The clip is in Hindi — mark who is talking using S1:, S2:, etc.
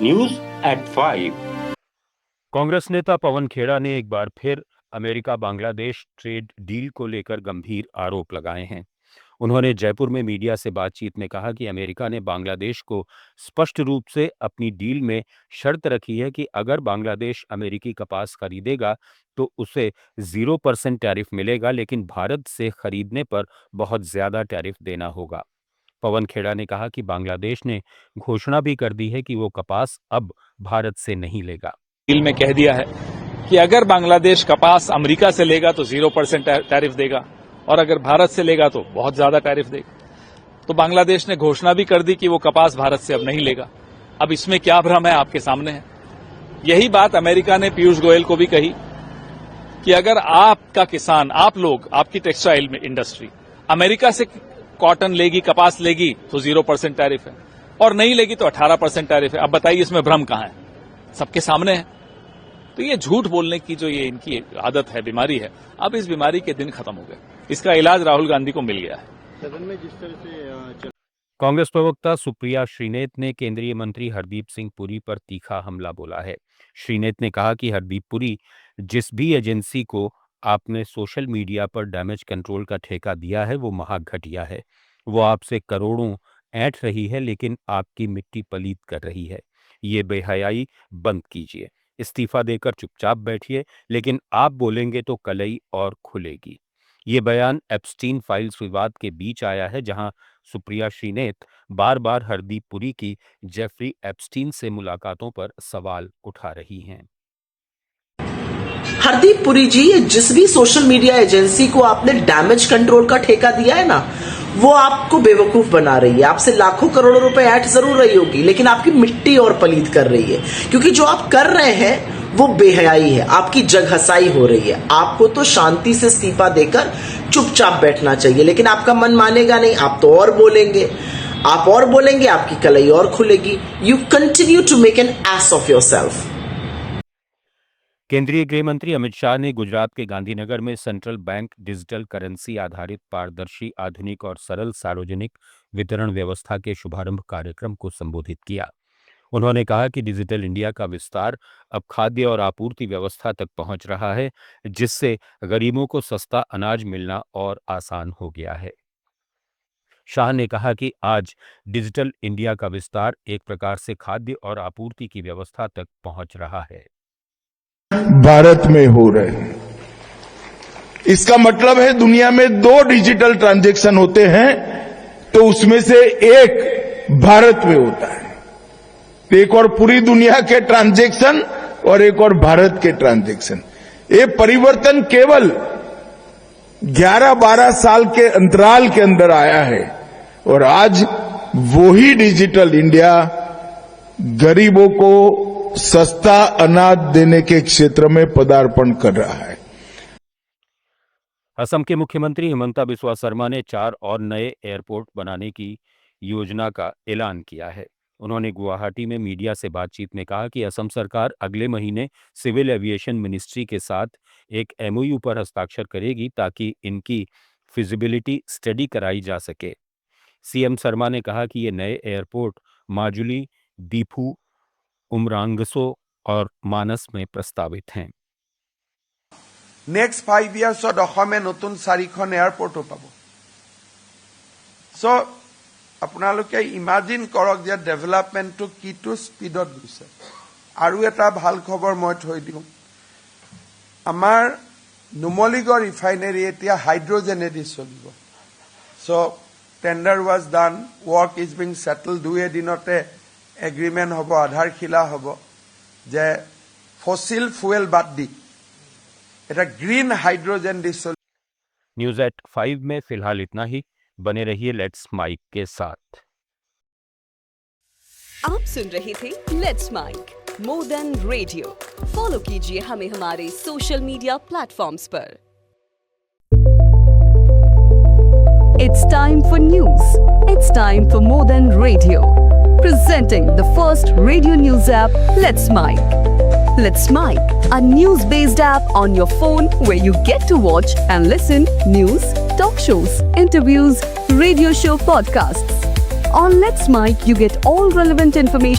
S1: News@5।
S2: कांग्रेस नेता पवन खेड़ा ने एक बार फिर अमेरिका बांग्लादेश ट्रेड डील को लेकर गंभीर आरोप लगाए हैं। उन्होंने जयपुर में मीडिया से बातचीत में कहा कि अमेरिका ने बांग्लादेश को स्पष्ट रूप से अपनी डील में शर्त रखी है कि अगर बांग्लादेश अमेरिकी कपास खरीदेगा तो उसे 0% टैरिफ मिलेगा, लेकिन भारत से खरीदने पर बहुत ज्यादा टैरिफ देना होगा। पवन खेड़ा ने कहा कि बांग्लादेश ने घोषणा भी कर दी है कि वो कपास अब भारत से नहीं लेगा।
S3: डील में कह दिया है कि अगर बांग्लादेश कपास अमेरिका से लेगा तो 0% टैरिफ देगा और अगर भारत से लेगा तो बहुत ज्यादा टैरिफ देगा। तो बांग्लादेश ने घोषणा भी कर दी कि वो कपास भारत से अब नहीं लेगा। अब इसमें क्या भ्रम है, आपके सामने है। यही बात अमेरिका ने पीयूष गोयल को भी कही कि अगर आपका किसान, आप लोग, आपकी टेक्सटाइल में इंडस्ट्री अमेरिका से कॉटन लेगी, कपास लेगी तो 0% टैरिफ है और नहीं लेगी तो 18% टैरिफ है। अब बताइए इसमें भ्रम कहां है? सबके सामने है। तो ये झूठ बोलने की जो ये इनकी आदत है, बीमारी है, अब इस बीमारी के दिन खत्म हो गए। इसका इलाज राहुल गांधी को मिल गया है।
S4: सदन में जिस तरह से
S2: कांग्रेस प्रवक्ता सुप्रिया श्रीनेत ने केंद्रीय मंत्री हरदीप सिंह पुरी पर तीखा हमला बोला है। श्रीनेत ने कहा कि हरदीप पुरी, जिस भी एजेंसी को आपने सोशल मीडिया पर डैमेज कंट्रोल का ठेका दिया है वो महाघटिया है। वो आपसे करोड़ों ऐंठ रही है लेकिन आपकी मिट्टी पलीत कर रही है। ये बेहयाई बंद कीजिए, इस्तीफा देकर चुपचाप बैठिए, लेकिन आप बोलेंगे तो कलई और खुलेगी। ये बयान एप्स्टीन फाइल्स विवाद के बीच आया है, जहां सुप्रिया श्रीनेत बार बार हरदीप पुरी की जेफरी एप्स्टीन से मुलाकातों पर सवाल उठा रही हैं।
S5: हरदीप पुरी जी, ये जिस भी सोशल मीडिया एजेंसी को आपने डैमेज कंट्रोल का ठेका दिया है ना, वो आपको बेवकूफ बना रही है। आपसे लाखों करोड़ों रुपए ऐठ जरूर रही होगी, लेकिन आपकी मिट्टी और पलीत कर रही है, क्योंकि जो आप कर रहे हैं वो बेहयाई है, आपकी जगहसाई हो रही है। आपको तो शांति से इस्तीफा देकर चुपचाप बैठना चाहिए, लेकिन आपका मन मानेगा नहीं, आप तो और बोलेंगे, आपकी कलई और खुलेगी। You continue to make an ass of yourself.
S2: केंद्रीय गृह मंत्री अमित शाह ने गुजरात के गांधीनगर में सेंट्रल बैंक डिजिटल करेंसी आधारित पारदर्शी, आधुनिक और सरल सार्वजनिक वितरण व्यवस्था के शुभारंभ कार्यक्रम को संबोधित किया। उन्होंने कहा कि डिजिटल इंडिया का विस्तार अब खाद्य और आपूर्ति व्यवस्था तक पहुंच रहा है, जिससे गरीबों को सस्ता अनाज मिलना और आसान हो गया है। शाह ने कहा कि आज डिजिटल इंडिया का विस्तार एक प्रकार से खाद्य और आपूर्ति की व्यवस्था तक पहुंच रहा है।
S6: भारत में हो रहे हैं, इसका मतलब है दुनिया में 2 डिजिटल ट्रांजैक्शन होते हैं तो उसमें से एक भारत में होता है। एक और पूरी दुनिया के ट्रांजैक्शन और एक और भारत के ट्रांजैक्शन। ये परिवर्तन केवल 11-12 साल के अंतराल के अंदर आया है और आज वही डिजिटल इंडिया गरीबों को सस्ता अनाज देने के क्षेत्र में पदार्पण कर रहा है।
S2: असम के मुख्यमंत्री हिमंता बिस्वा शर्मा ने 4 और नए एयरपोर्ट बनाने की योजना का ऐलान किया है। उन्होंने गुवाहाटी में मीडिया से बातचीत में कहा कि असम सरकार अगले महीने सिविल एविएशन मिनिस्ट्री के साथ एक एमओयू पर हस्ताक्षर करेगी ताकि इनकी फिजिबिलिटी स्टडी कराई जा सके। सीएम शर्मा ने कहा कि ये नए एयरपोर्ट माजुली, दीफू, उमरांगसो और मानस में प्रस्तावित हैं।
S7: नेक्स्ट 5 ইয়াৰ্ছত অসমে নতুন 4খন এয়াৰপৰ্টো পাব। সো আপোনালোকে ইমাজিন কৰক যে ডেভেলপমেণ্টটো কিটো স্পীডত গৈছে। আৰু এটা ভাল খবৰ মই থৈ দিওঁ, আমাৰ নুমলীগড় ৰিফাইনেৰী এতিয়া হাইড্ৰজেনেদি চলিব। So tender was done, work is being settle. 2 এদিনতে एग्रीमेंट हम, आधारशिला हम जे फसिल फुएल बाद दी एटा ग्रीन हाइड्रोजन दी।
S2: News@5 में फिलहाल इतना ही। बने रहिए लेट्स माइक के साथ।
S8: आप सुन रहे थे let's make more than radio. Follow कीजिए हमें हमारे सोशल मीडिया प्लेटफॉर्म्स पर। It's time for news. It's time for more than radio. Presenting the first radio news app, Let's Mic. Let's Mic, a news-based app on your phone where you get to watch and listen news, talk shows, interviews, radio show podcasts. On Let's Mic, you get all relevant information